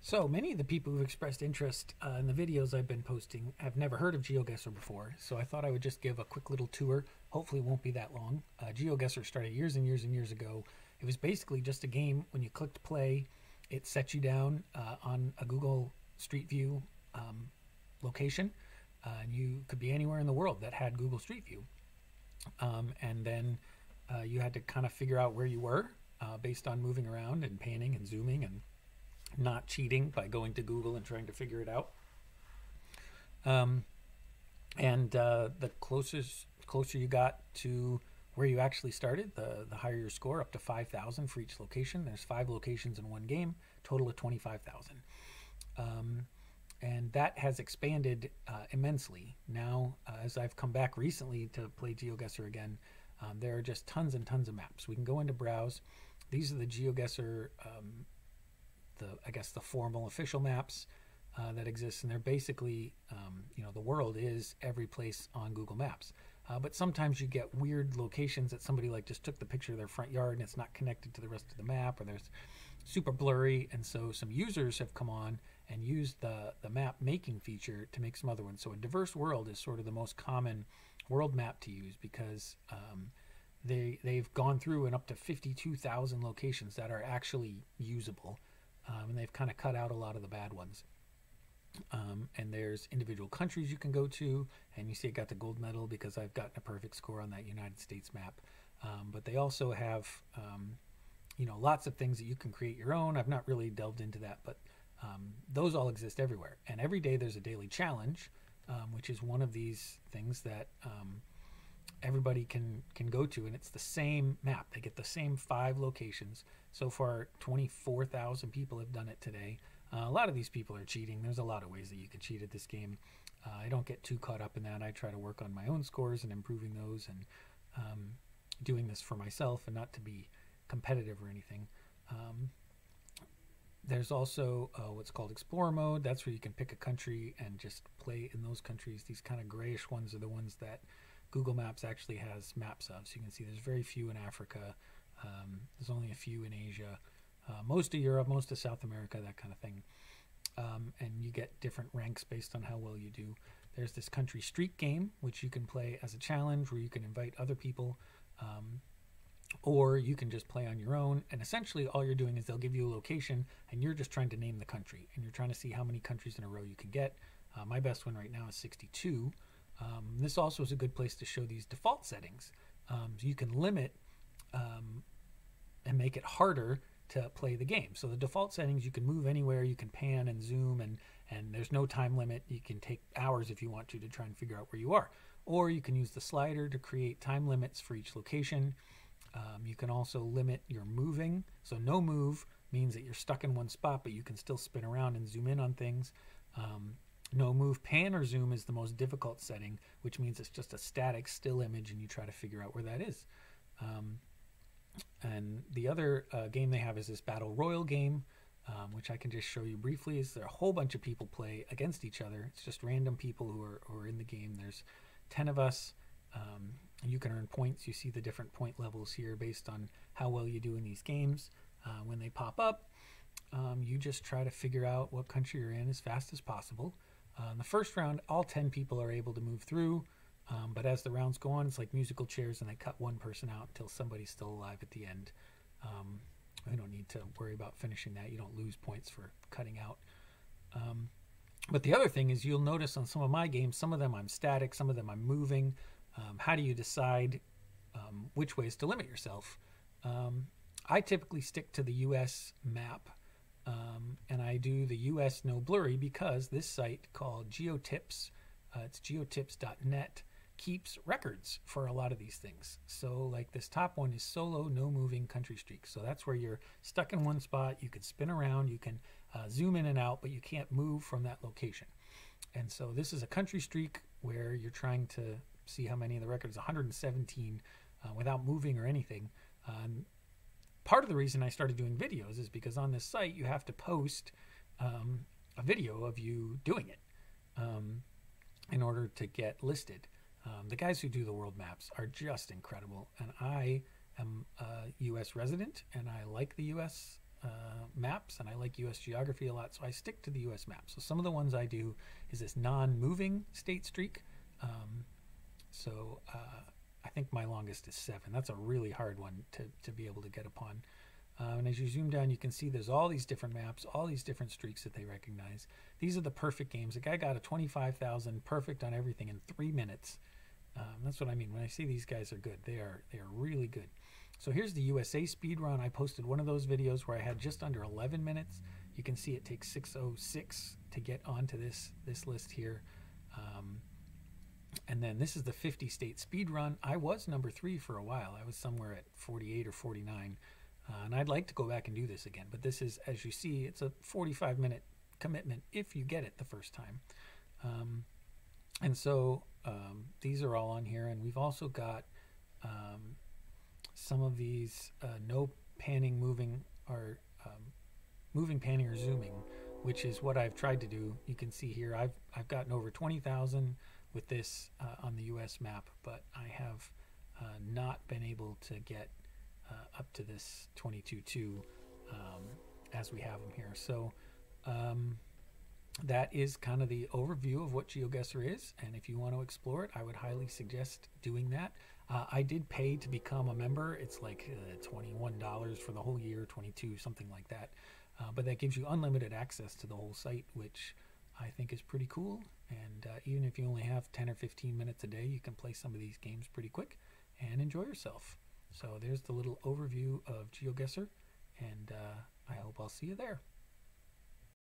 So many of the people who've expressed interest in the videos I've been posting have never heard of Geoguessr before, so I thought I would just give a quick little tour. Hopefully it won't be that long. Geoguessr started years and years and years ago. It was basically just a game. When you clicked play, it set you down on a Google Street View location, and you could be anywhere in the world that had Google Street View. And then you had to kind of figure out where you were based on moving around and panning and zooming and not cheating by going to Google and trying to figure it out. The closer you got to where you actually started, the higher your score, up to 5,000 for each location. There's 5 locations in one game, total of 25,000. And that has expanded immensely. Now, as I've come back recently to play Geoguessr again, there are just tons and tons of maps. We can go into browse. These are the Geoguessr the formal official maps that exist, and they're basically, the world is every place on Google Maps. But sometimes you get weird locations that somebody just took the picture of their front yard and it's not connected to the rest of the map, or there's super blurry, and so some users have come on and used the map making feature to make some other ones. So a diverse world is sort of the most common world map to use, because they've gone through and up to 52,000 locations that are actually usable. And they've kind of cut out a lot of the bad ones. And there's individual countries you can go to, and you see I got the gold medal because I've gotten a perfect score on that United States map. But they also have, lots of things that you can create your own. I've not really delved into that, but those all exist everywhere. And every day there's a daily challenge, which is one of these things that everybody can go to, and it's the same map. They get the same 5 locations. So far, 24,000 people have done it today. A lot of these people are cheating. There's a lot of ways that you can cheat at this game. I don't get too caught up in that. I try to work on my own scores and improving those, and doing this for myself and not to be competitive or anything. There's also what's called Explorer mode. That's where you can pick a country and just play in those countries. These kind of grayish ones are the ones that Google Maps actually has maps of. So you can see there's very few in Africa. There's only a few in Asia, most of Europe, most of South America, that kind of thing. And you get different ranks based on how well you do. There's this country streak game, which you can play as a challenge, where you can invite other people, or you can just play on your own. And essentially all you're doing is they'll give you a location, and you're just trying to name the country, and you're trying to see how many countries in a row you can get. My best one right now is 62. This also is a good place to show these default settings. So you can limit and make it harder to play the game. So the default settings, you can move anywhere, you can pan and zoom, and there's no time limit. You can take hours if you want to try and figure out where you are. Or you can use the slider to create time limits for each location. You can also limit your moving. So no move means that you're stuck in one spot, but you can still spin around and zoom in on things. No move, pan, or zoom is the most difficult setting, which means it's just a static still image, and you try to figure out where that is. And the other game they have is this Battle Royal game, which I can just show you briefly. Is there a whole bunch of people play against each other. It's just random people who are in the game. There's 10 of us. You can earn points. You see the different point levels here based on how well you do in these games. When they pop up, you just try to figure out what country you're in as fast as possible. In the first round, all 10 people are able to move through, but as the rounds go on, it's like musical chairs, and they cut one person out until somebody's still alive at the end. We don't need to worry about finishing that. You don't lose points for cutting out. But the other thing is, you'll notice on some of my games, some of them I'm static, some of them I'm moving. How do you decide which ways to limit yourself? I typically stick to the US map. And I do the US no blurry because this site called Geotips, it's geotips.net, keeps records for a lot of these things. So like this top one is solo no moving country streak. So that's where you're stuck in one spot. You can spin around, you can zoom in and out, but you can't move from that location. And so this is a country streak where you're trying to see how many of the records, 117 without moving or anything. Part of the reason I started doing videos is because on this site you have to post a video of you doing it in order to get listed. The guys who do the world maps are just incredible, and I am a U.S. resident, and I like the U.S. maps, and I like U.S. geography a lot, so I stick to the U.S. maps. So some of the ones I do is this non-moving state streak. I think my longest is 7. That's a really hard one to be able to get upon. And as you zoom down, you can see there's all these different maps, all these different streaks that they recognize. These are the perfect games. The guy got a 25,000 perfect on everything in 3 minutes. That's what I mean when I say these guys are good. They are really good. So here's the USA speed run. I posted one of those videos where I had just under 11 minutes. You can see it takes 6:06 to get onto this list here. And then this is the 50 state speed run. I was number 3 for a while. I was somewhere at 48 or 49. And I'd like to go back and do this again. But this is, as you see, it's a 45-minute commitment if you get it the first time. These are all on here. And we've also got some of these no panning, moving, or moving, panning, or zooming, which is what I've tried to do. You can see here I've gotten over 20,000 with this on the US map, but I have not been able to get up to this 22.2 as we have them here. So that is kind of the overview of what Geoguessr is, and if you want to explore it, I would highly suggest doing that. I did pay to become a member. It's like $21 for the whole year, 22, something like that. But that gives you unlimited access to the whole site, which I think is pretty cool. And even if you only have 10 or 15 minutes a day, you can play some of these games pretty quick and enjoy yourself. So there's the little overview of Geoguessr, and I hope I'll see you there.